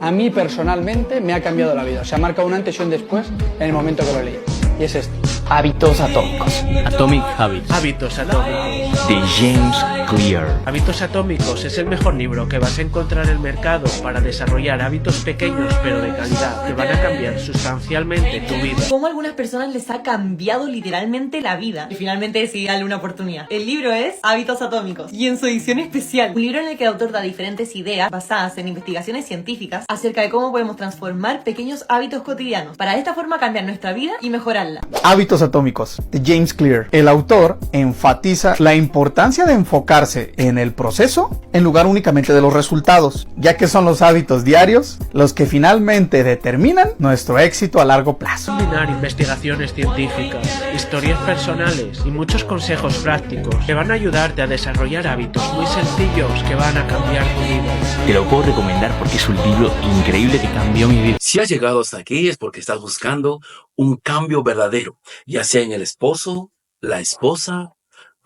a mí personalmente me ha cambiado la vida. O sea, marca un antes y un después en el momento que lo leí. Y es este. Hábitos atómicos. Atomic Habits. Hábitos atómicos. De James Clear. Hábitos atómicos es el mejor libro que vas a encontrar en el mercado para desarrollar hábitos pequeños pero de calidad que van a cambiar sustancialmente tu vida. Cómo a algunas personas les ha cambiado literalmente la vida y finalmente decidí darle una oportunidad. El libro es Hábitos atómicos y en su edición especial, un libro en el que el autor da diferentes ideas basadas en investigaciones científicas acerca de cómo podemos transformar pequeños hábitos cotidianos para de esta forma cambiar nuestra vida y mejorarla. Hábitos atómicos de James Clear. El autor enfatiza la importancia de enfocarse en el proceso en lugar únicamente de los resultados, ya que son los hábitos diarios los que finalmente determinan nuestro éxito a largo plazo. Combinar investigaciones científicas, historias personales y muchos consejos prácticos que van a ayudarte a desarrollar hábitos muy sencillos que van a cambiar tu vida. Te lo puedo recomendar porque es un libro increíble que cambió mi vida. Si has llegado hasta aquí es porque estás buscando un cambio verdadero, ya sea en el esposo, la esposa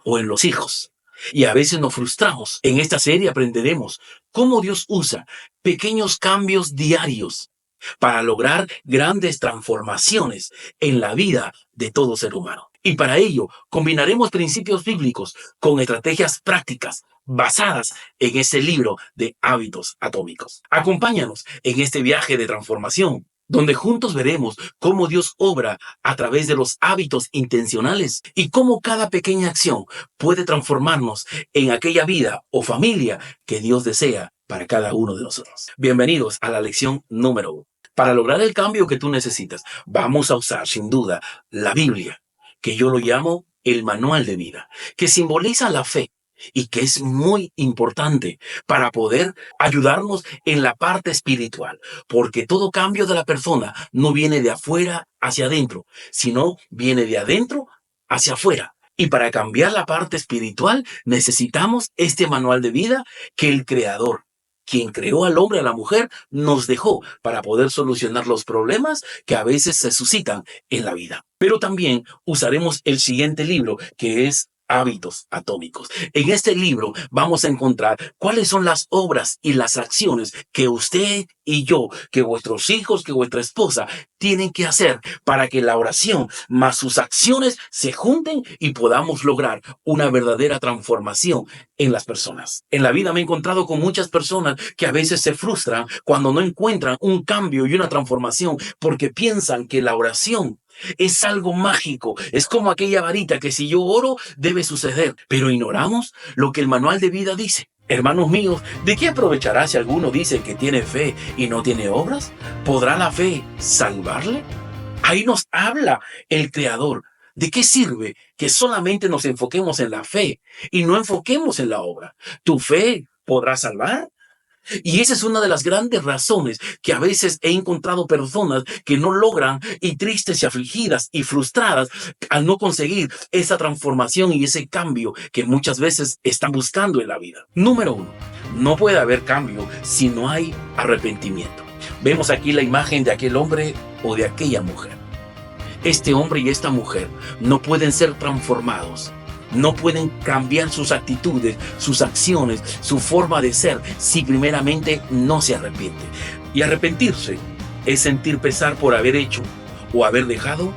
o en los hijos. Y a veces nos frustramos. En esta serie aprenderemos cómo Dios usa pequeños cambios diarios para lograr grandes transformaciones en la vida de todo ser humano. Y para ello combinaremos principios bíblicos con estrategias prácticas basadas en este libro de hábitos atómicos. Acompáñanos en este viaje de transformación, donde juntos veremos cómo Dios obra a través de los hábitos intencionales y cómo cada pequeña acción puede transformarnos en aquella vida o familia que Dios desea para cada uno de nosotros. Bienvenidos a la lección número 1. Para lograr el cambio que tú necesitas, vamos a usar sin duda la Biblia, que yo lo llamo el manual de vida, que simboliza la fe y que es muy importante para poder ayudarnos en la parte espiritual, porque todo cambio de la persona no viene de afuera hacia adentro, sino viene de adentro hacia afuera. Y para cambiar la parte espiritual necesitamos este manual de vida que el Creador, quien creó al hombre y a la mujer, nos dejó para poder solucionar los problemas que a veces se suscitan en la vida. Pero también usaremos el siguiente libro, que es Hábitos atómicos. En este libro vamos a encontrar cuáles son las obras y las acciones que usted y yo, que vuestros hijos, que vuestra esposa tienen que hacer para que la oración más sus acciones se junten y podamos lograr una verdadera transformación en las personas. En la vida me he encontrado con muchas personas que a veces se frustran cuando no encuentran un cambio y una transformación porque piensan que la oración es algo mágico, es como aquella varita que si yo oro debe suceder, pero ignoramos lo que el manual de vida dice. Hermanos míos, ¿de qué aprovechará si alguno dice que tiene fe y no tiene obras? ¿Podrá la fe salvarle? Ahí nos habla el Creador. ¿De qué sirve que solamente nos enfoquemos en la fe y no enfoquemos en la obra? ¿Tu fe podrá salvar? Y esa es una de las grandes razones que a veces he encontrado personas que no logran y tristes y afligidas y frustradas al no conseguir esa transformación y ese cambio que muchas veces están buscando en la vida. Número 1, no puede haber cambio si no hay arrepentimiento. Vemos aquí la imagen de aquel hombre o de aquella mujer. Este hombre y esta mujer no pueden ser transformados. No pueden cambiar sus actitudes, sus acciones, su forma de ser si primeramente no se arrepiente. Y arrepentirse es sentir pesar por haber hecho o haber dejado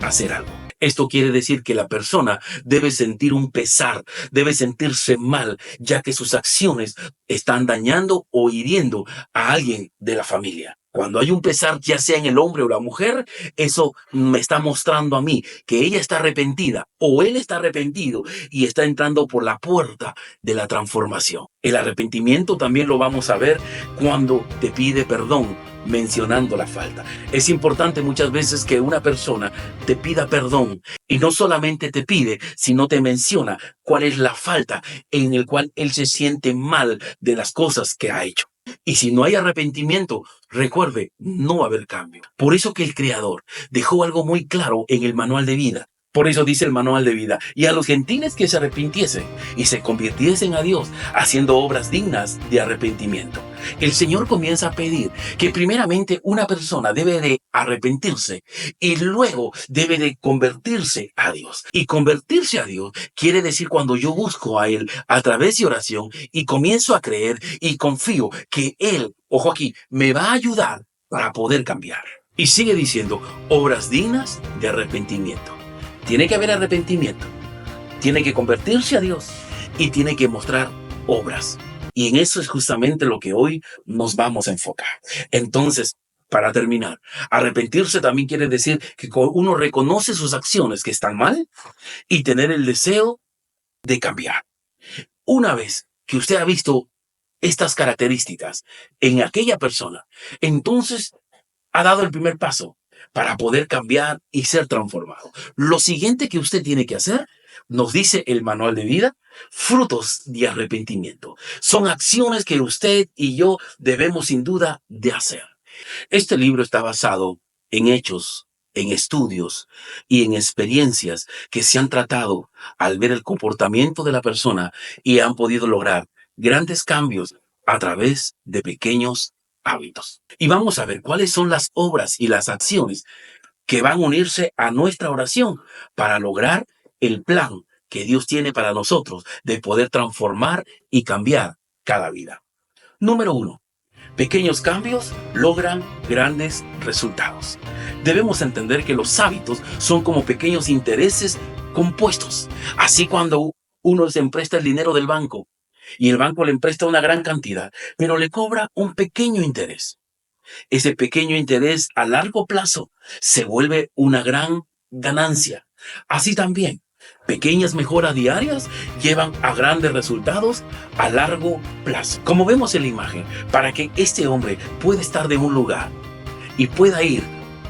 hacer algo. Esto quiere decir que la persona debe sentir un pesar, debe sentirse mal, ya que sus acciones están dañando o hiriendo a alguien de la familia. Cuando hay un pesar, ya sea en el hombre o la mujer, eso me está mostrando a mí que ella está arrepentida o él está arrepentido y está entrando por la puerta de la transformación. El arrepentimiento también lo vamos a ver cuando te pide perdón, mencionando la falta. Es importante muchas veces que una persona te pida perdón y no solamente te pide, sino te menciona cuál es la falta en el cual él se siente mal de las cosas que ha hecho. Y si no hay arrepentimiento, recuerde, no va a haber cambio. Por eso que el Creador dejó algo muy claro en el manual de vida. Por eso dice el manual de vida, y a los gentiles que se arrepintiesen y se convirtiesen a Dios, haciendo obras dignas de arrepentimiento. El Señor comienza a pedir que primeramente una persona debe de arrepentirse y luego debe de convertirse a Dios. Y convertirse a Dios quiere decir cuando yo busco a Él a través de oración y comienzo a creer y confío que Él, ojo aquí, me va a ayudar para poder cambiar. Y sigue diciendo, obras dignas de arrepentimiento. Tiene que haber arrepentimiento, tiene que convertirse a Dios y tiene que mostrar obras. Y en eso es justamente lo que hoy nos vamos a enfocar. Entonces, para terminar, arrepentirse también quiere decir que uno reconoce sus acciones que están mal y tener el deseo de cambiar. Una vez que usted ha visto estas características en aquella persona, entonces ha dado el primer paso para poder cambiar y ser transformado. Lo siguiente que usted tiene que hacer, nos dice el manual de vida, frutos de arrepentimiento. Son acciones que usted y yo debemos sin duda de hacer. Este libro está basado en hechos, en estudios y en experiencias que se han tratado al ver el comportamiento de la persona y han podido lograr grandes cambios a través de pequeños hábitos. Y vamos a ver cuáles son las obras y las acciones que van a unirse a nuestra oración para lograr el plan que Dios tiene para nosotros de poder transformar y cambiar cada vida. Número 1. Pequeños cambios logran grandes resultados. Debemos entender que los hábitos son como pequeños intereses compuestos. Así cuando uno se empresta el dinero del banco, y el banco le empresta una gran cantidad, pero le cobra un pequeño interés. Ese pequeño interés a largo plazo se vuelve una gran ganancia. Así también, pequeñas mejoras diarias llevan a grandes resultados a largo plazo. Como vemos en la imagen, para que este hombre pueda estar de un lugar y pueda ir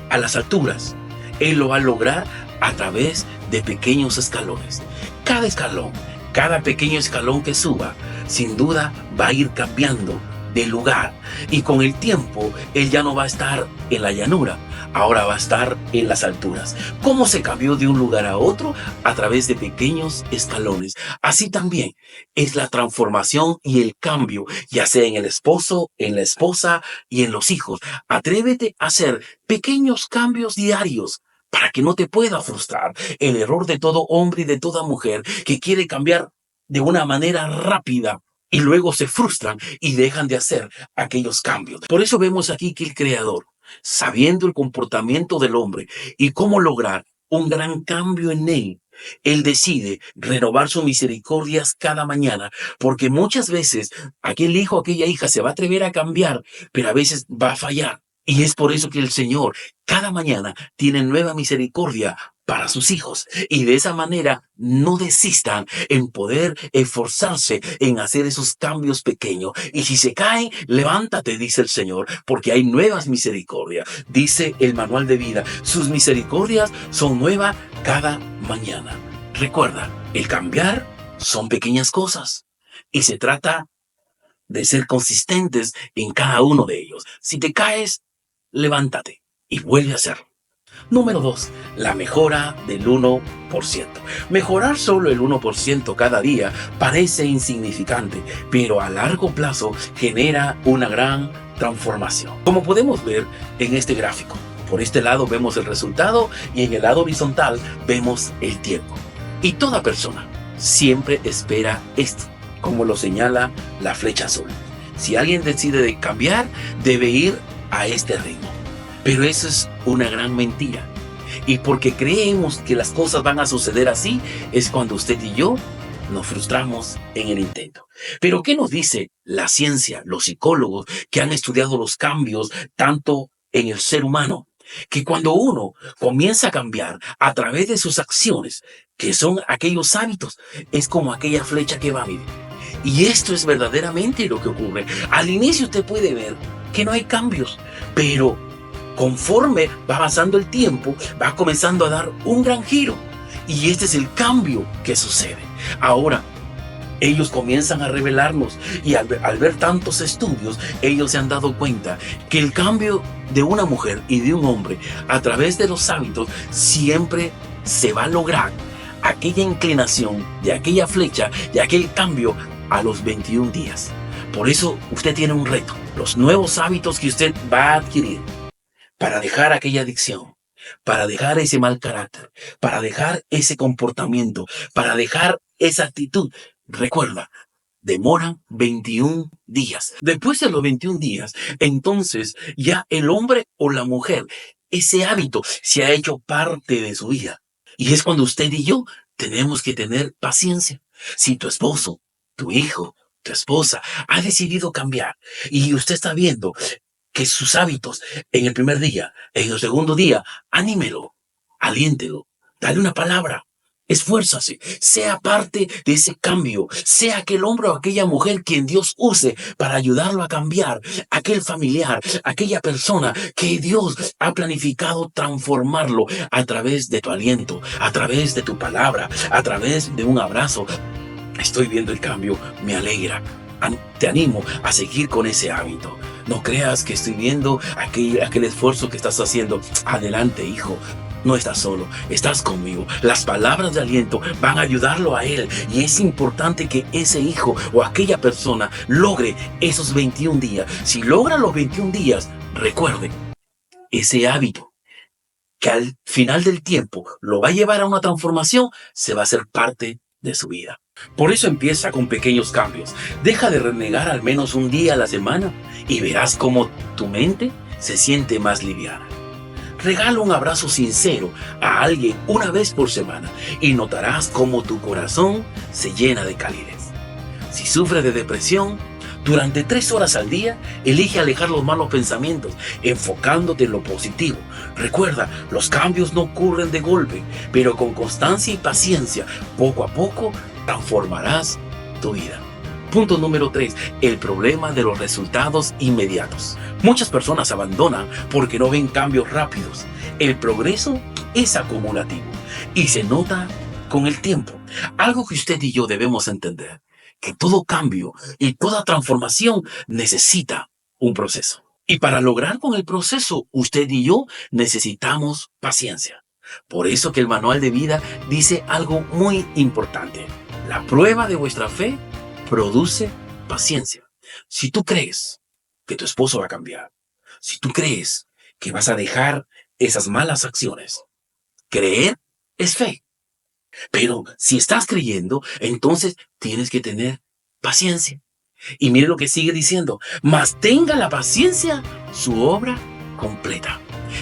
a las alturas, él lo va a lograr a través de pequeños escalones. Cada escalón, cada pequeño escalón que suba, sin duda va a ir cambiando de lugar. Y con el tiempo, él ya no va a estar en la llanura, ahora va a estar en las alturas. ¿Cómo se cambió de un lugar a otro? A través de pequeños escalones. Así también es la transformación y el cambio, ya sea en el esposo, en la esposa y en los hijos. Atrévete a hacer pequeños cambios diarios para que no te pueda frustrar. El error de todo hombre y de toda mujer que quiere cambiar de una manera rápida y luego se frustran y dejan de hacer aquellos cambios. Por eso vemos aquí que el Creador, sabiendo el comportamiento del hombre y cómo lograr un gran cambio en él, él decide renovar sus misericordias cada mañana, porque muchas veces aquel hijo, aquella hija se va a atrever a cambiar, pero a veces va a fallar. Y es por eso que el Señor cada mañana tiene nueva misericordia para sus hijos. Y de esa manera no desistan en poder esforzarse en hacer esos cambios pequeños. Y si se caen, levántate, dice el Señor, porque hay nuevas misericordias. Dice el manual de vida, sus misericordias son nuevas cada mañana. Recuerda, el cambiar son pequeñas cosas. Y se trata de ser consistentes en cada uno de ellos. Si te caes, levántate y vuelve a hacerlo. Número 2, la mejora del 1%. Mejorar solo el 1% cada día parece insignificante, pero a largo plazo genera una gran transformación. Como podemos ver en este gráfico, por este lado vemos el resultado y en el lado horizontal vemos el tiempo. Y toda persona siempre espera esto, como lo señala la flecha azul. Si alguien decide de cambiar, debe ir a este ritmo. Pero eso es una gran mentira. Y porque creemos que las cosas van a suceder así, es cuando usted y yo nos frustramos en el intento. Pero ¿qué nos dice la ciencia, los psicólogos que han estudiado los cambios tanto en el ser humano? Que cuando uno comienza a cambiar a través de sus acciones, que son aquellos hábitos, es como aquella flecha que va a medir. Y esto es verdaderamente lo que ocurre. Al inicio usted puede ver que no hay cambios, pero conforme va avanzando el tiempo, va comenzando a dar un gran giro. Y este es el cambio que sucede. Ahora, ellos comienzan a revelarnos y al ver tantos estudios, ellos se han dado cuenta que el cambio de una mujer y de un hombre a través de los hábitos siempre se va a lograr aquella inclinación de aquella flecha, de aquel cambio a los 21 días. Por eso usted tiene un reto. Los nuevos hábitos que usted va a adquirir para dejar aquella adicción, para dejar ese mal carácter, para dejar ese comportamiento, para dejar esa actitud. Recuerda, demoran 21 días. Después de los 21 días, entonces ya el hombre o la mujer, ese hábito se ha hecho parte de su vida. Y es cuando usted y yo tenemos que tener paciencia. Si tu esposo, tu hijo, tu esposa ha decidido cambiar y usted está viendo que sus hábitos en el primer día, en el segundo día, anímelo, aliéntelo, dale una palabra, esfuérzase, sea parte de ese cambio, sea aquel hombre o aquella mujer quien Dios use para ayudarlo a cambiar, aquel familiar, aquella persona que Dios ha planificado transformarlo a través de tu aliento, a través de tu palabra, a través de un abrazo. Estoy viendo el cambio, me alegra. Te animo a seguir con ese hábito. No creas que estoy viendo aquel esfuerzo que estás haciendo. Adelante, hijo. No estás solo, estás conmigo. Las palabras de aliento van a ayudarlo a él. Y es importante que ese hijo o aquella persona logre esos 21 días. Si logra los 21 días, recuerde, ese hábito que al final del tiempo lo va a llevar a una transformación, se va a hacer parte de su vida. Por eso empieza con pequeños cambios. Deja de renegar al menos un día a la semana y verás cómo tu mente se siente más liviana. Regala un abrazo sincero a alguien una vez por semana y notarás cómo tu corazón se llena de calidez. Si sufres de depresión, durante 3 horas al día, elige alejar los malos pensamientos, enfocándote en lo positivo. Recuerda, los cambios no ocurren de golpe, pero con constancia y paciencia, poco a poco, transformarás tu vida. Punto número 3. El problema de los resultados inmediatos. Muchas personas abandonan porque no ven cambios rápidos. El progreso es acumulativo y se nota con el tiempo. Algo que usted y yo debemos entender, que todo cambio y toda transformación necesita un proceso. Y para lograr con el proceso, usted y yo necesitamos paciencia. Por eso que el manual de vida dice algo muy importante. La prueba de vuestra fe produce paciencia. Si tú crees que tu esposo va a cambiar, si tú crees que vas a dejar esas malas acciones, creer es fe. Pero si estás creyendo, entonces tienes que tener paciencia. Y mire lo que sigue diciendo. Mas tenga la paciencia su obra completa.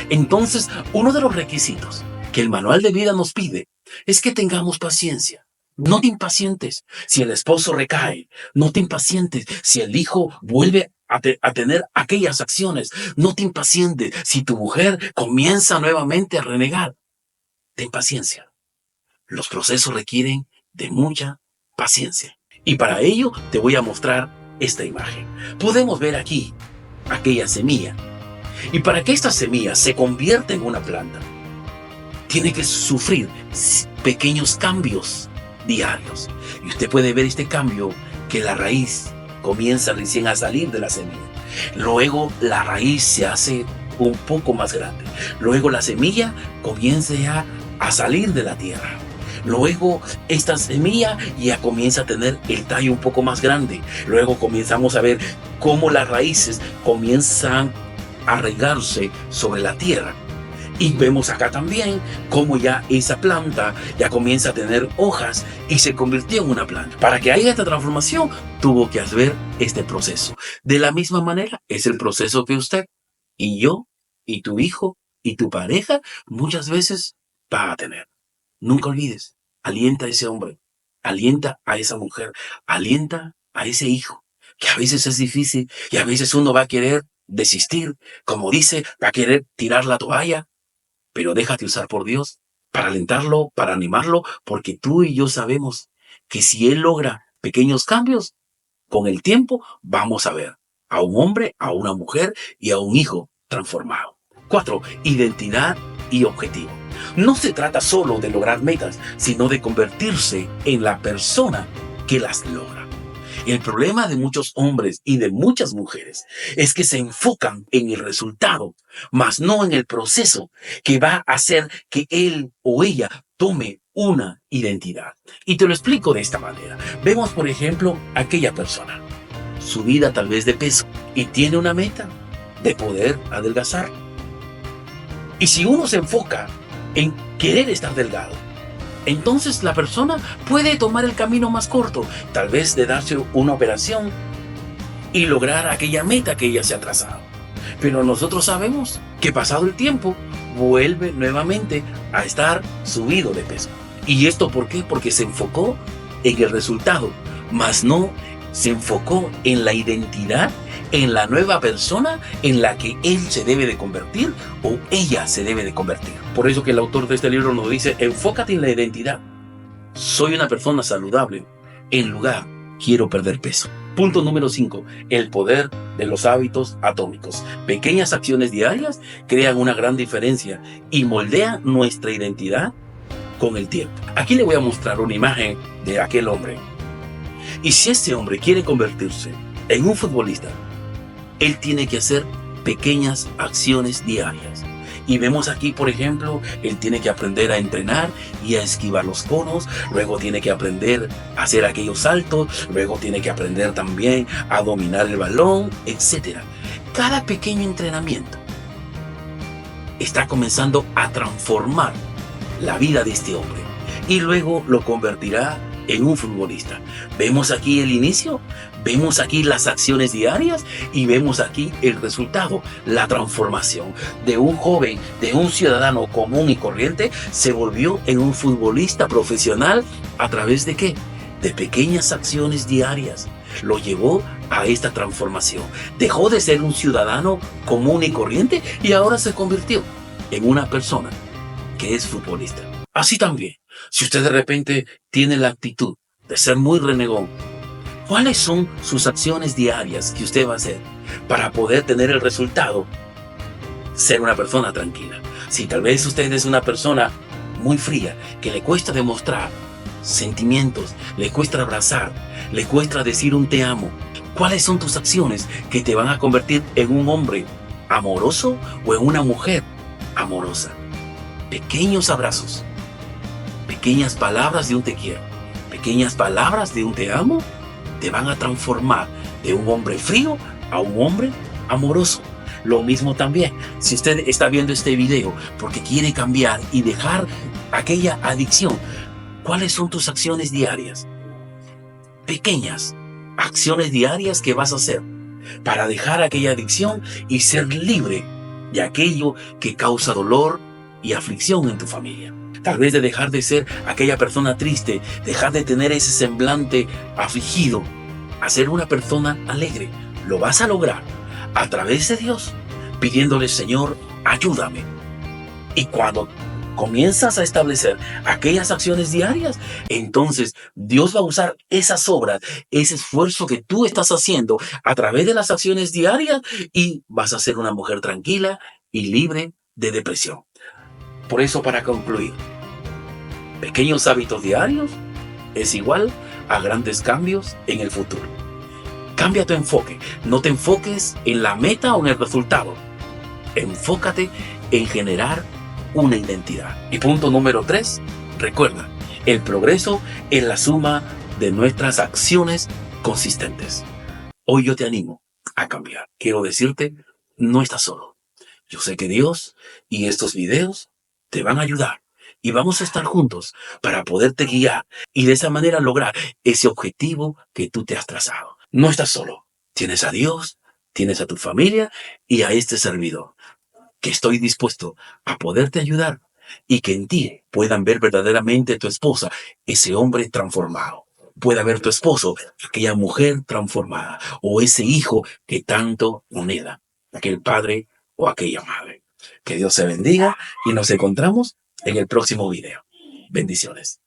Entonces, uno de los requisitos que el manual de vida nos pide es que tengamos paciencia. No te impacientes si el esposo recae. No te impacientes si el hijo vuelve a tener aquellas acciones. No te impacientes si tu mujer comienza nuevamente a renegar. Ten paciencia. Los procesos requieren de mucha paciencia. Y para ello te voy a mostrar esta imagen. Podemos ver aquí aquella semilla. Y para que esta semilla se convierta en una planta, tiene que sufrir pequeños cambios diarios. Y usted puede ver este cambio, que la raíz comienza recién a salir de la semilla. Luego la raíz se hace un poco más grande. Luego la semilla comienza ya a salir de la tierra. Luego esta semilla ya comienza a tener el tallo un poco más grande. Luego comenzamos a ver cómo las raíces comienzan a arraigarse sobre la tierra. Y vemos acá también cómo ya esa planta ya comienza a tener hojas y se convirtió en una planta. Para que haya esta transformación, tuvo que haber este proceso. De la misma manera, es el proceso que usted y yo y tu hijo y tu pareja muchas veces va a tener. Nunca olvides, alienta a ese hombre, alienta a esa mujer, alienta a ese hijo, que a veces es difícil y a veces uno va a querer desistir, como dice, va a querer tirar la toalla, pero déjate usar por Dios para alentarlo, para animarlo, porque tú y yo sabemos que si Él logra pequeños cambios, con el tiempo vamos a ver a un hombre, a una mujer y a un hijo transformado. 4. Identidad y objetivo. No se trata solo de lograr metas, sino de convertirse en la persona que las logra. El problema de muchos hombres y de muchas mujeres es que se enfocan en el resultado, mas no en el proceso que va a hacer que él o ella tome una identidad. Y te lo explico de esta manera. Vemos, por ejemplo, aquella persona, subida tal vez de peso, y tiene una meta de poder adelgazar. Y si uno se enfoca en querer estar delgado, entonces la persona puede tomar el camino más corto, tal vez de darse una operación y lograr aquella meta que ella se ha trazado. Pero nosotros sabemos que pasado el tiempo vuelve nuevamente a estar subido de peso. ¿Y esto por qué? Porque se enfocó en el resultado, mas no se enfocó en la identidad, en la nueva persona en la que él se debe de convertir o ella se debe de convertir. Por eso que el autor de este libro nos dice, enfócate en la identidad. Soy una persona saludable, en lugar, quiero perder peso. Punto número 5, el poder de los hábitos atómicos. Pequeñas acciones diarias crean una gran diferencia y moldean nuestra identidad con el tiempo. Aquí le voy a mostrar una imagen de aquel hombre. Y si este hombre quiere convertirse en un futbolista, él tiene que hacer pequeñas acciones diarias. Y vemos aquí, por ejemplo, él tiene que aprender a entrenar y a esquivar los conos, luego tiene que aprender a hacer aquellos saltos, luego tiene que aprender también a dominar el balón, etc. Cada pequeño entrenamiento está comenzando a transformar la vida de este hombre y luego lo convertirá en un futbolista. Vemos aquí el inicio, vemos aquí las acciones diarias y vemos aquí el resultado, la transformación de un joven, de un ciudadano común y corriente, se volvió en un futbolista profesional. ¿A través de qué? De pequeñas acciones diarias. Lo llevó a esta transformación. Dejó de ser un ciudadano común y corriente y ahora se convirtió en una persona que es futbolista. Así también, si usted de repente tiene la actitud de ser muy renegón, ¿cuáles son sus acciones diarias que usted va a hacer para poder tener el resultado? Ser una persona tranquila. Si tal vez usted es una persona muy fría, que le cuesta demostrar sentimientos, le cuesta abrazar, le cuesta decir un te amo, ¿cuáles son tus acciones que te van a convertir en un hombre amoroso o en una mujer amorosa? Pequeños abrazos, pequeñas palabras de un te quiero, pequeñas palabras de un te amo, te van a transformar de un hombre frío a un hombre amoroso. Lo mismo también, si usted está viendo este video porque quiere cambiar y dejar aquella adicción, ¿cuáles son tus acciones diarias? Pequeñas acciones diarias que vas a hacer para dejar aquella adicción y ser libre de aquello que causa dolor y aflicción en tu familia. Tal vez de dejar de ser aquella persona triste, dejar de tener ese semblante afligido, a ser una persona alegre. Lo vas a lograr a través de Dios, pidiéndole, Señor, ayúdame. Y cuando comienzas a establecer aquellas acciones diarias, entonces Dios va a usar esas obras, ese esfuerzo que tú estás haciendo a través de las acciones diarias y vas a ser una mujer tranquila y libre de depresión. Por eso, para concluir, pequeños hábitos diarios es igual a grandes cambios en el futuro. Cambia tu enfoque. No te enfoques en la meta o en el resultado. Enfócate en generar una identidad. Y punto número 3, recuerda, el progreso es la suma de nuestras acciones consistentes. Hoy yo te animo a cambiar. Quiero decirte, no estás solo. Yo sé que Dios y estos videos te van a ayudar y vamos a estar juntos para poderte guiar y de esa manera lograr ese objetivo que tú te has trazado. No estás solo. Tienes a Dios, tienes a tu familia y a este servidor, que estoy dispuesto a poderte ayudar y que en ti puedan ver verdaderamente tu esposa, ese hombre transformado. Pueda ver tu esposo, aquella mujer transformada, o ese hijo que tanto anhela, aquel padre o aquella madre. Que Dios se bendiga y nos encontramos en el próximo video. Bendiciones.